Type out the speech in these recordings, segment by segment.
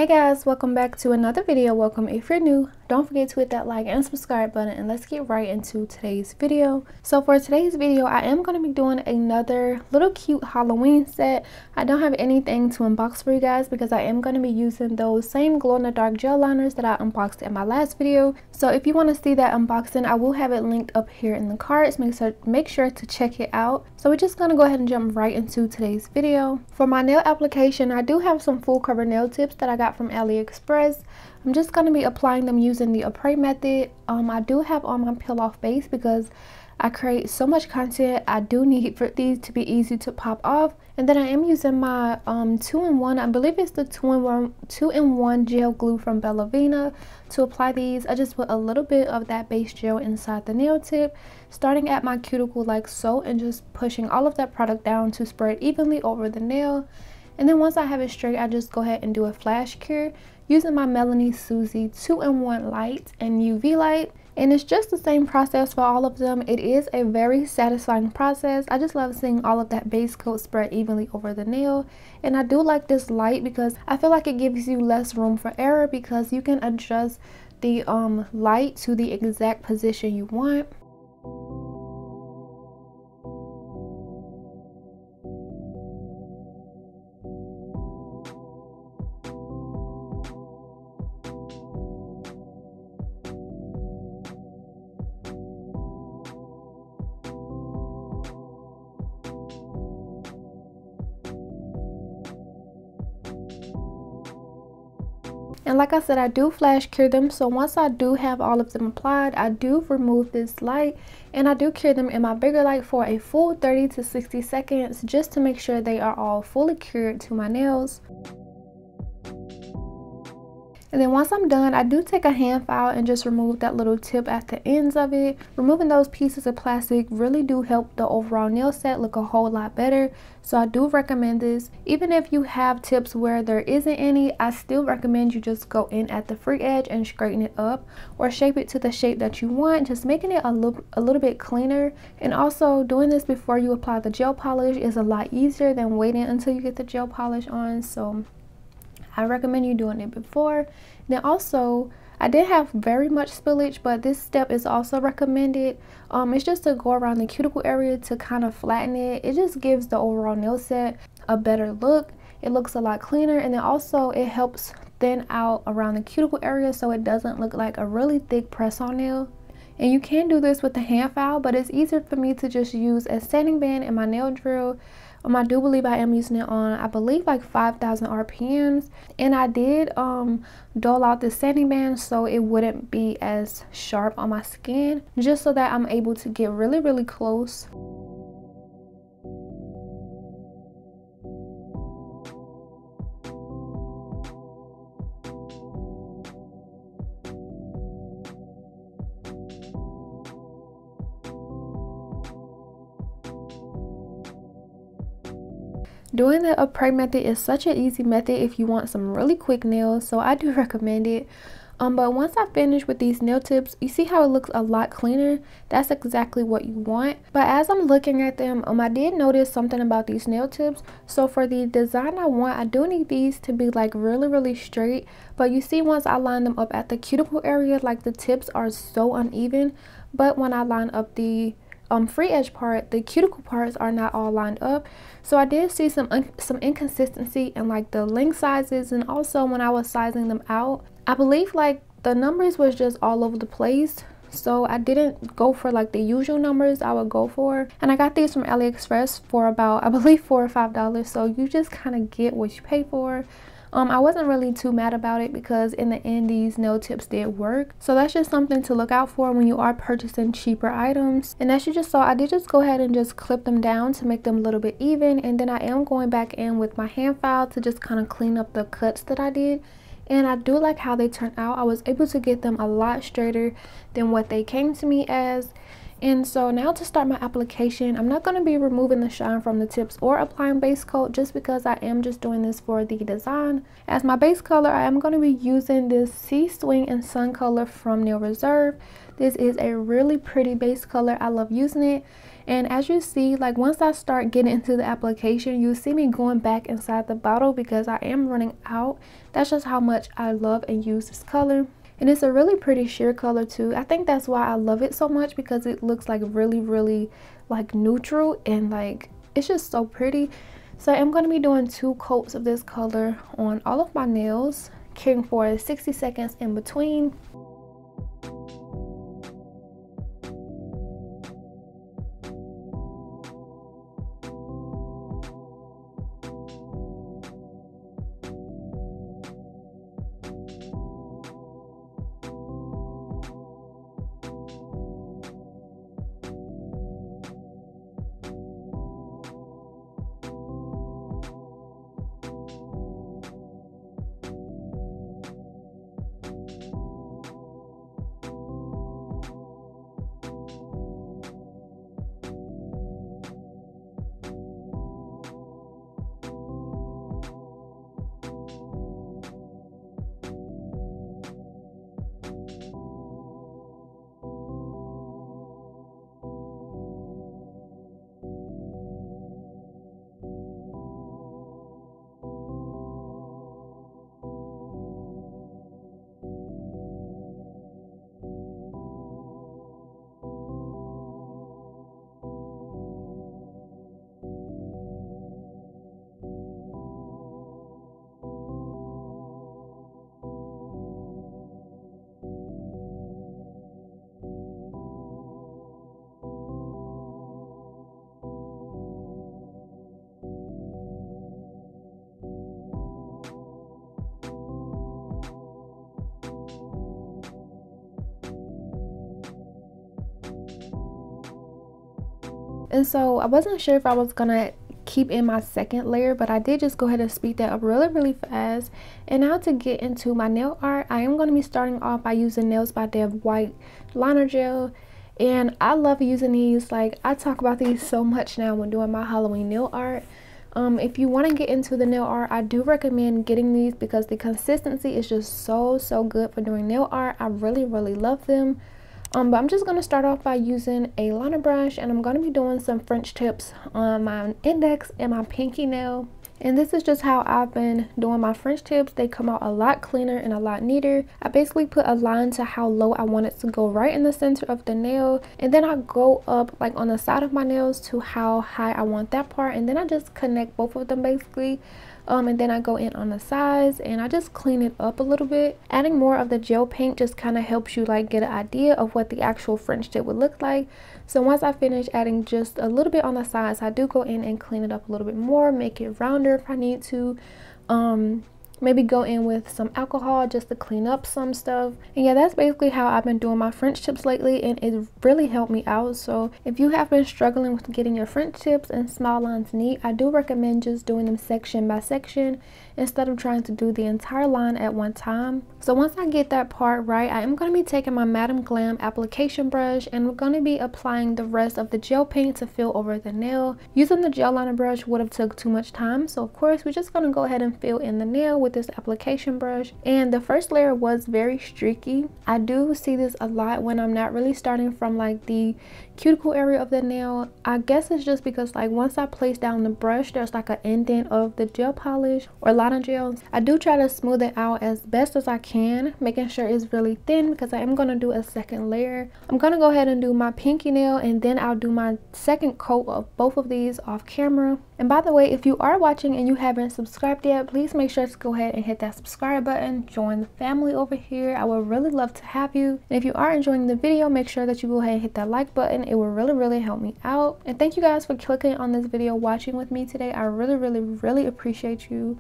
Hey guys, welcome back to another video. Welcome if you're new. Don't forget to hit that like and subscribe button, and let's get right into today's video. So for today's video, I am going to be doing another little cute Halloween set. I don't have anything to unbox for you guys because I am going to be using those same glow in the dark gel liners that I unboxed in my last video. So if you want to see that unboxing, I will have it linked up here in the cards. Make sure to check it out. So we're just going to go ahead and jump right into today's video. For my nail application, I do have some full cover nail tips that I got from AliExpress. I'm just going to be applying them using the Apres method. I do have on my peel off base because I create so much content. I do need for these to be easy to pop off. And then I am using my 2-in-1, I believe it's the 2-in-1 gel glue from Bellavina to apply these. I just put a little bit of that base gel inside the nail tip, starting at my cuticle like so, and just pushing all of that product down to spread evenly over the nail. And then once I have it straight, I just go ahead and do a flash cure using my Melanie Susie 2-in-1 light and UV light. And it's just the same process for all of them. It is a very satisfying process. I just love seeing all of that base coat spread evenly over the nail. And I do like this light because I feel like it gives you less room for error because you can adjust the light to the exact position you want. And like I said, I do flash cure them, so once I do have all of them applied, I do remove this light and I do cure them in my bigger light for a full 30 to 60 seconds just to make sure they are all fully cured to my nails. And then once I'm done, I do take a hand file and just remove that little tip at the ends of it. Removing those pieces of plastic really do help the overall nail set look a whole lot better. So I do recommend this. Even if you have tips where there isn't any, I still recommend you just go in at the free edge and straighten it up or shape it to the shape that you want, just making it a little bit cleaner. And also doing this before you apply the gel polish is a lot easier than waiting until you get the gel polish on. So I recommend you doing it before. Then also, I did have very much spillage, but this step is also recommended. It's just to go around the cuticle area to kind of flatten it. It just gives the overall nail set a better look. It looks a lot cleaner, and then also it helps thin out around the cuticle area so it doesn't look like a really thick press-on nail. And you can do this with the hand file, but it's easier for me to just use a sanding band and my nail drill. I do believe I am using it on, I believe, like 5,000 RPMs. And I did dull out the sanding band so it wouldn't be as sharp on my skin, just so that I'm able to get really close. Doing the Apres method is such an easy method if you want some really quick nails, so I do recommend it. But once I finish with these nail tips, you see how it looks a lot cleaner? That's exactly what you want. But as I'm looking at them, I did notice something about these nail tips. So for the design I want, I do need these to be like really straight. But you see, once I line them up at the cuticle area, like the tips are so uneven. But when I line up the free edge part, the cuticle parts are not all lined up. So I did see some inconsistency in like the length sizes, and also when I was sizing them out, I believe like the numbers was just all over the place. So I didn't go for like the usual numbers I would go for. And I got these from AliExpress for about, I believe, $4 or $5. So you just kind of get what you pay for. I wasn't really too mad about it because in the end these nail tips did work. So that's just something to look out for when you are purchasing cheaper items. And as you just saw, I did just go ahead and just clip them down to make them a little bit even. And then I am going back in with my hand file to just kind of clean up the cuts that I did. And I do like how they turned out. I was able to get them a lot straighter than what they came to me as. And so now to start my application, I'm not going to be removing the shine from the tips or applying base coat, just because I am just doing this for the design. As my base color, I am going to be using this Sea Swing and Sun color from Nail Reserve. This is a really pretty base color. I love using it. And as you see, like once I start getting into the application, you see me going back inside the bottle because I am running out. That's just how much I love and use this color. And it's a really pretty sheer color too. I think that's why I love it so much, because it looks like really like neutral, and like it's just so pretty. So I'm going to be doing 2 coats of this color on all of my nails, caring for 60 seconds in between. And so I wasn't sure if I was gonna keep in my second layer, but I did just go ahead and speed that up really fast. And now to get into my nail art, I am going to be starting off by using nailsbydev white liner gel. And I love using these. Like, I talk about these so much now when doing my Halloween nail art. If you want to get into the nail art, I do recommend getting these because the consistency is just so good for doing nail art. I really love them. But I'm just going to start off by using a liner brush, and I'm going to be doing some French tips on my index and my pinky nail. And this is just how I've been doing my French tips. They come out a lot cleaner and a lot neater. I basically put a line to how low I want it to go right in the center of the nail, and then I go up like on the side of my nails to how high I want that part, and then I just connect both of them basically. And then I go in on the sides and I just clean it up a little bit. Adding more of the gel paint just kind of helps you like get an idea of what the actual French tip would look like. So once I finish adding just a little bit on the sides, I do go in and clean it up a little bit more, make it rounder if I need to. Maybe go in with some alcohol just to clean up some stuff. And yeah, that's basically how I've been doing my French tips lately, and it really helped me out. So if you have been struggling with getting your French tips and smile lines neat, I do recommend just doing them section by section instead of trying to do the entire line at one time. So once I get that part right, I am going to be taking my Madam Glam application brush, and we're going to be applying the rest of the gel paint to fill over the nail. Using the gel liner brush would have took too much time, so of course we're just going to go ahead and fill in the nail with this application brush. And the first layer was very streaky. I do see this a lot when I'm not really starting from like the cuticle area of the nail. I guess it's just because like once I place down the brush, there's like an indent of the gel polish or liner gel. I do try to smooth it out as best as I can, making sure it's really thin because I am going to do a second layer. I'm going to go ahead and do my pinky nail, and then I'll do my second coat of both of these off camera. And by the way, if you are watching and you haven't subscribed yet, please make sure to go ahead and hit that subscribe button. Join the family over here. I would really love to have you. And if you are enjoying the video, make sure that you go ahead and hit that like button. It will really help me out. And thank you guys for clicking on this video, watching with me today. I really appreciate you.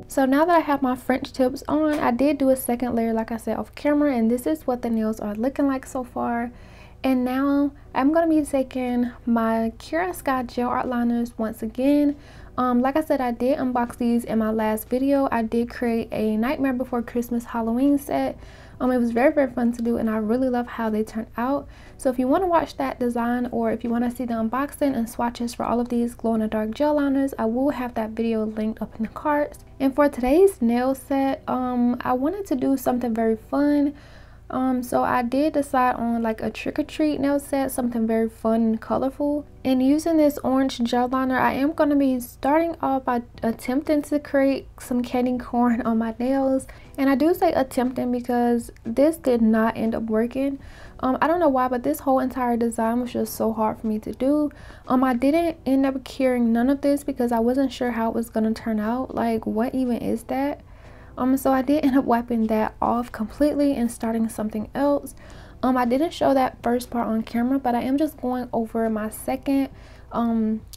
So now that I have my French tips on, I did do a second layer like I said off camera, and this is what the nails are looking like so far. And now I'm going to be taking my Kiara Sky gel art liners once again. Like I said, I did unbox these in my last video. I did create a Nightmare Before Christmas Halloween set. It was very, very fun to do, and I really love how they turned out. So if you want to watch that design, or if you want to see the unboxing and swatches for all of these glow-in-the-dark gel liners, I will have that video linked up in the cards. And for today's nail set, I wanted to do something very fun. So I did decide on like a trick-or-treat nail set, something very fun and colorful. And using this orange gel liner, I am going to be starting off by attempting to create some candy corn on my nails. And I do say attempting because this did not end up working. I don't know why, but this whole entire design was just so hard for me to do. I didn't end up curing none of this because I wasn't sure how it was going to turn out. Like, what even is that? So I did end up wiping that off completely and starting something else. I didn't show that first part on camera, but I am just going over my second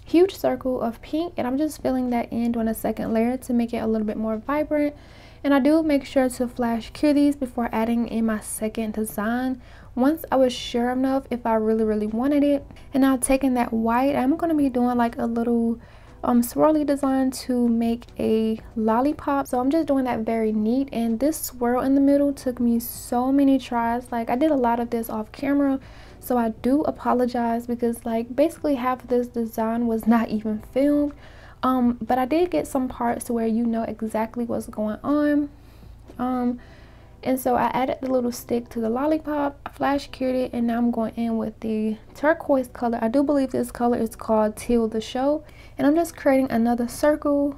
huge circle of pink, and I'm just filling that in doing a second layer to make it a little bit more vibrant. And I do make sure to flash cure these before adding in my second design once I was sure enough if I really wanted it. And now taking that white, I'm going to be doing like a little swirly design to make a lollipop. So I'm just doing that very neat, and this swirl in the middle took me so many tries. Like, I did a lot of this off camera, so I do apologize because like basically half of this design was not even filmed. But I did get some parts to where you know exactly what's going on. And so I added the little stick to the lollipop, I flash cured it, and now I'm going in with the turquoise color. I do believe this color is called 𝚙𝚚𝚘𝚍. And I'm just creating another circle.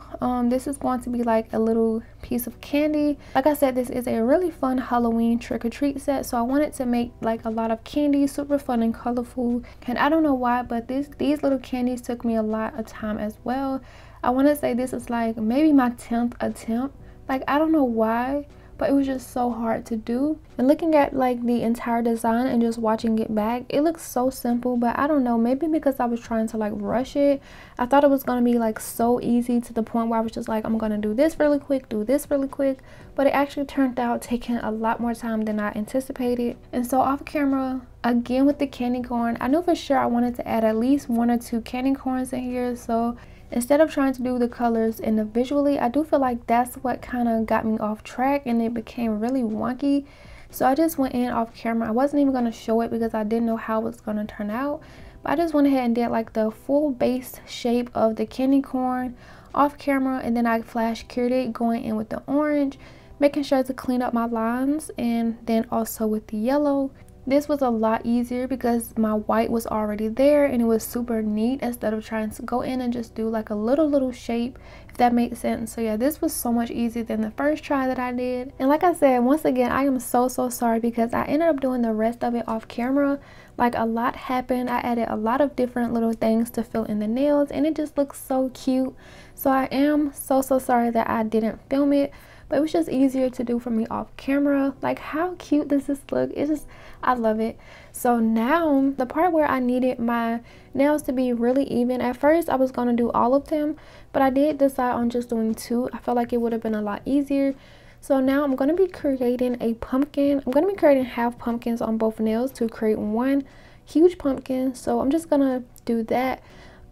This is going to be like a little piece of candy. Like I said, this is a really fun Halloween trick-or-treat set, so I wanted to make like a lot of candy, super fun and colorful. And I don't know why, but these little candies took me a lot of time as well. I want to say this is like maybe my 10th attempt. Like, I don't know why, but it was just so hard to do. And looking at like the entire design and just watching it back, it looks so simple, but I don't know, maybe because I was trying to like rush it, I thought it was going to be like so easy to the point where I was just like, I'm going to do this really quick, do this really quick, but it actually turned out taking a lot more time than I anticipated. And so off camera, again with the candy corn, I knew for sure I wanted to add at least 1 or 2 candy corns in here. So instead of trying to do the colors individually, I do feel like that's what kind of got me off track, and it became really wonky. So I just went in off camera. I wasn't even going to show it because I didn't know how it was going to turn out, but I just went ahead and did like the full base shape of the candy corn off camera, and then I flash cured it going in with the orange, making sure to clean up my lines, and then also with the yellow. This was a lot easier because my white was already there and it was super neat, instead of trying to go in and just do like a little shape, if that makes sense. So yeah, this was so much easier than the first try that I did. And like I said, once again, I am so sorry because I ended up doing the rest of it off camera. Like, a lot happened. I added a lot of different little things to fill in the nails, and it just looks so cute. So I am so sorry that I didn't film it, but it was just easier to do for me off camera. Like, how cute does this look? It's just, I love it. So now the part where I needed my nails to be really even, at first I was going to do all of them, but I did decide on just doing 2. I felt like it would have been a lot easier. So now I'm going to be creating a pumpkin. I'm going to be creating half pumpkins on both nails to create one huge pumpkin. So I'm just going to do that.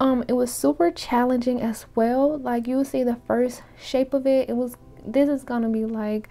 It was super challenging as well. Like, you'll see the first shape of it. This is going to be like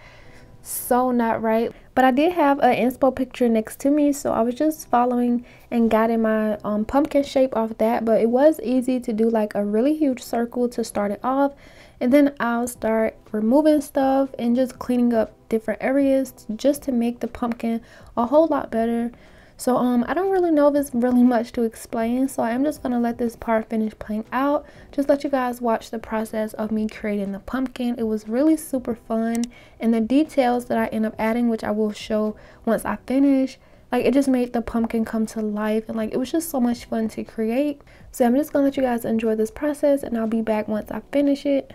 so not right, but I did have an inspo picture next to me, so I was just following and guiding my pumpkin shape off that. But it was easy to do like a really huge circle to start it off, and then I'll start removing stuff and just cleaning up different areas just to make the pumpkin a whole lot better. So I don't really know if it's really much to explain, so I'm just gonna let this part finish playing out, just let you guys watch the process of me creating the pumpkin. It was really super fun, and the details that I end up adding, which I will show once I finish, like, it just made the pumpkin come to life, and like, it was just so much fun to create. So I'm just gonna let you guys enjoy this process, and I'll be back once I finish it.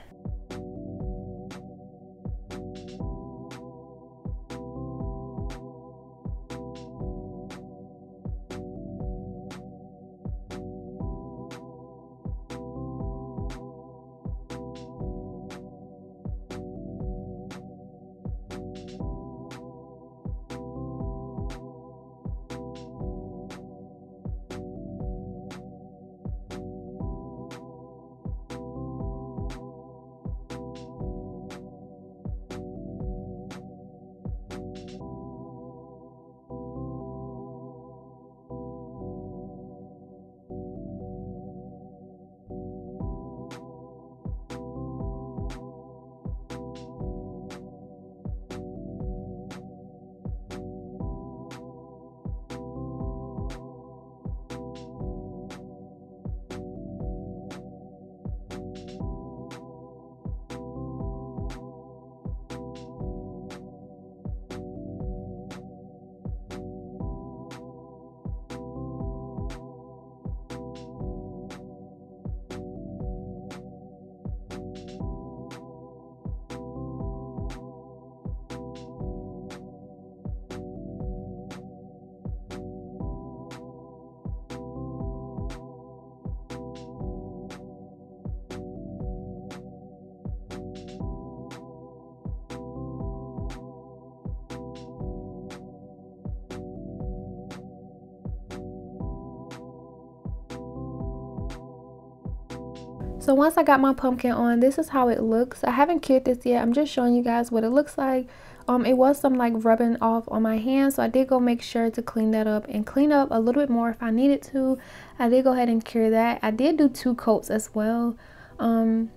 So once I got my pumpkin on, this is how it looks. I haven't cured this yet. I'm just showing you guys what it looks like. It was some like rubbing off on my hands, so I did go make sure to clean that up and clean up a little bit more if I needed to. I did go ahead and cure that. I did do 2 coats as well. And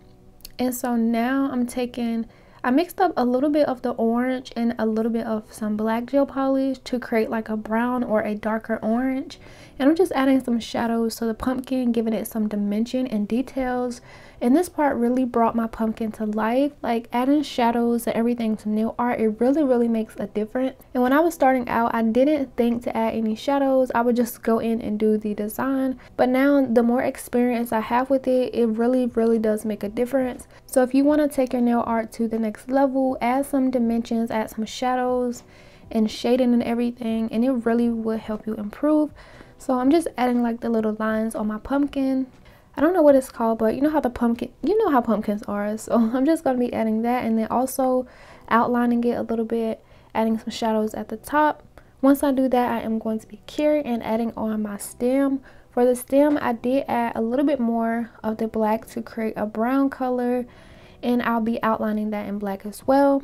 so now I mixed up a little bit of the orange and a little bit of some black gel polish to create like a brown or a darker orange. And I'm just adding some shadows to the pumpkin, giving it some dimension and details. And this part really brought my pumpkin to life. Like adding shadows and everything to nail art, it really makes a difference. And when I was starting out, I didn't think to add any shadows. I would just go in and do the design. But now the more experience I have with it, it really does make a difference. So if you want to take your nail art to the next level, add some dimensions, add some shadows and shading and everything, and it really will help you improve. So I'm just adding like the little lines on my pumpkin. I don't know what it's called, but you know how pumpkins are. So I'm just going to be adding that, and then also outlining it a little bit, adding some shadows at the top. Once I do that, I am going to be curing and adding on my stem. For the stem, I did add a little bit more of the black to create a brown color, and I'll be outlining that in black as well.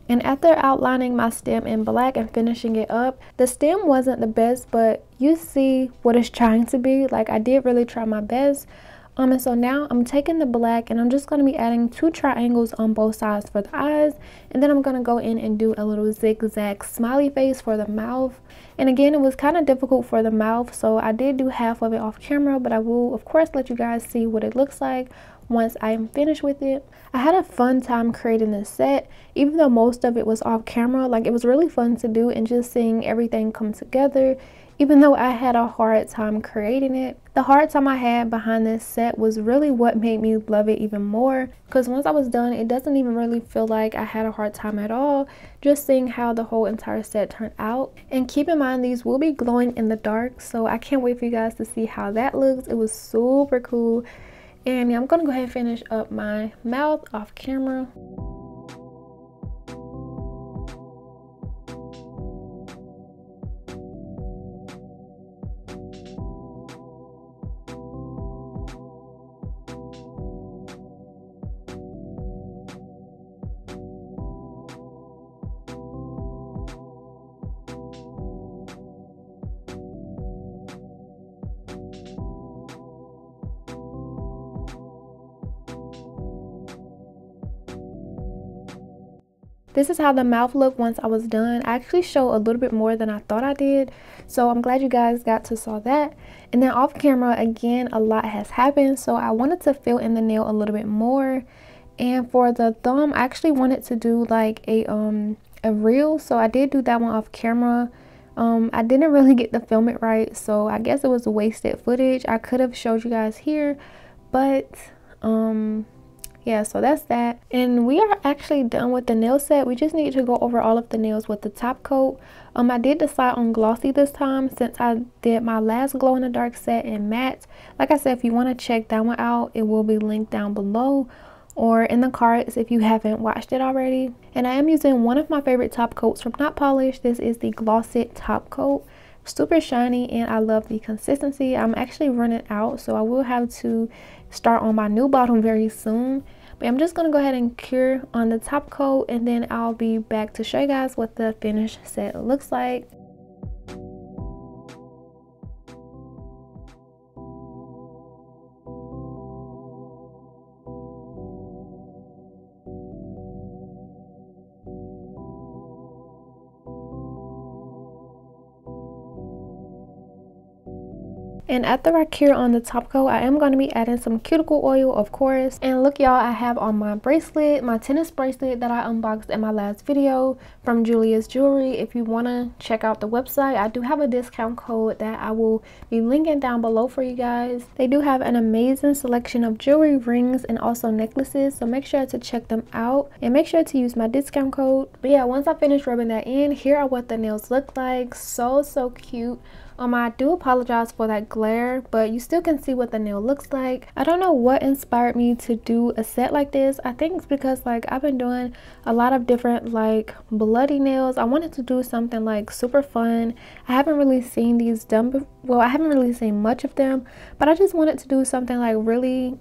And after outlining my stem in black and finishing it up, the stem wasn't the best, but you see what it's trying to be. Like I did really try my best. And so now I'm taking the black and I'm just going to be adding 2 triangles on both sides for the eyes. And then I'm going to go in and do a little zigzag smiley face for the mouth. And again, it was kind of difficult for the mouth, so I did do half of it off camera, but I will of course let you guys see what it looks like once I am finished with it. I had a fun time creating this set, even though most of it was off camera. Like it was really fun to do and just seeing everything come together, even though I had a hard time creating it. The hard time I had behind this set was really what made me love it even more, because once I was done, it doesn't even really feel like I had a hard time at all, just seeing how the whole entire set turned out. And keep in mind, these will be glowing in the dark, so I can't wait for you guys to see how that looks. It was super cool. And yeah, I'm gonna go ahead and finish up my mouth off camera. This is how the mouth looked once I was done. I actually show a little bit more than I thought I did, so I'm glad you guys got to saw that. And then off camera, again, a lot has happened, so I wanted to fill in the nail a little bit more. And for the thumb, I actually wanted to do like a reel, so I did do that one off camera. I didn't really get to film it right, so I guess it was wasted footage. I could have showed you guys here, but yeah, so that's that. And we are actually done with the nail set. We just need to go over all of the nails with the top coat. I did decide on glossy this time since I did my last glow in the dark set in matte. Like I said, if you want to check that one out, it will be linked down below or in the cards if you haven't watched it already. And I am using one of my favorite top coats from Not Polished. This is the Gloss-It top coat. Super shiny, and I love the consistency. I'm actually running out, so I will have to start on my new bottle very soon. But I'm just going to go ahead and cure on the top coat, and then I'll be back to show you guys what the finished set looks like. And after I cure on the top coat, I am going to be adding some cuticle oil, of course. And look y'all, I have on my bracelet, my tennis bracelet that I unboxed in my last video from Julia's Jewelry. If you want to check out the website, I do have a discount code that I will be linking down below for you guys. They do have an amazing selection of jewelry, rings, and also necklaces, so make sure to check them out and make sure to use my discount code. But yeah, once I finish rubbing that in, here are what the nails look like. So cute. I do apologize for that glare, but you still can see what the nail looks like. I don't know what inspired me to do a set like this. I think it's because like I've been doing a lot of different like bloody nails. I wanted to do something like super fun. I haven't really seen these done well, I haven't really seen much of them, but I just wanted to do something like really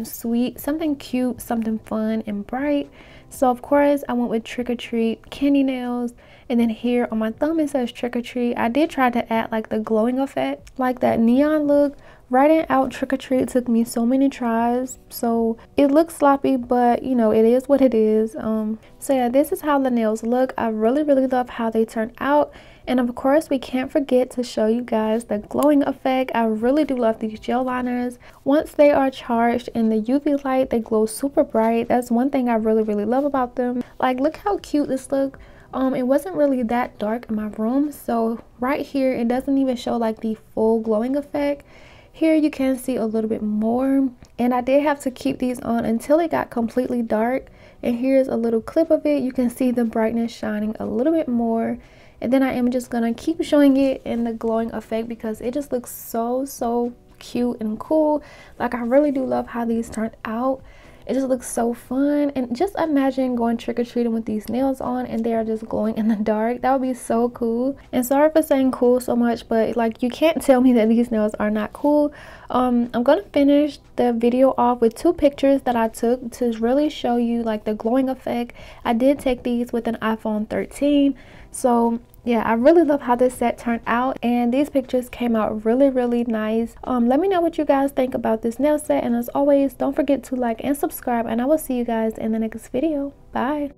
sweet, something cute, something fun and bright. So of course I went with Trick or Treat candy nails, and then here on my thumb it says Trick or Treat. I did try to add like the glowing effect, like that neon look. Writing out Trick or Treat took me so many tries, so it looks sloppy, but you know, it is what it is. So yeah, this is how the nails look. I really love how they turn out. And of course, we can't forget to show you guys the glowing effect. I really do love these gel liners. Once they are charged in the UV light, they glow super bright. That's one thing I really love about them. Like, look how cute this look. It wasn't really that dark in my room, so right here it doesn't even show like the full glowing effect. Here you can see a little bit more, and I did have to keep these on until it got completely dark. And here's a little clip of it. You can see the brightness shining a little bit more. And then I am just gonna keep showing it in the glowing effect because it just looks so cute and cool. Like, I really do love how these turned out. It just looks so fun. And just imagine going trick-or-treating with these nails on and they are just glowing in the dark. That would be so cool. And sorry for saying cool so much, but like, you can't tell me that these nails are not cool. I'm gonna finish the video off with 2 pictures that I took to really show you like the glowing effect. I did take these with an iPhone 13. So yeah, I really love how this set turned out, and these pictures came out really nice. Let me know what you guys think about this nail set, and as always, don't forget to like and subscribe, and I will see you guys in the next video. Bye.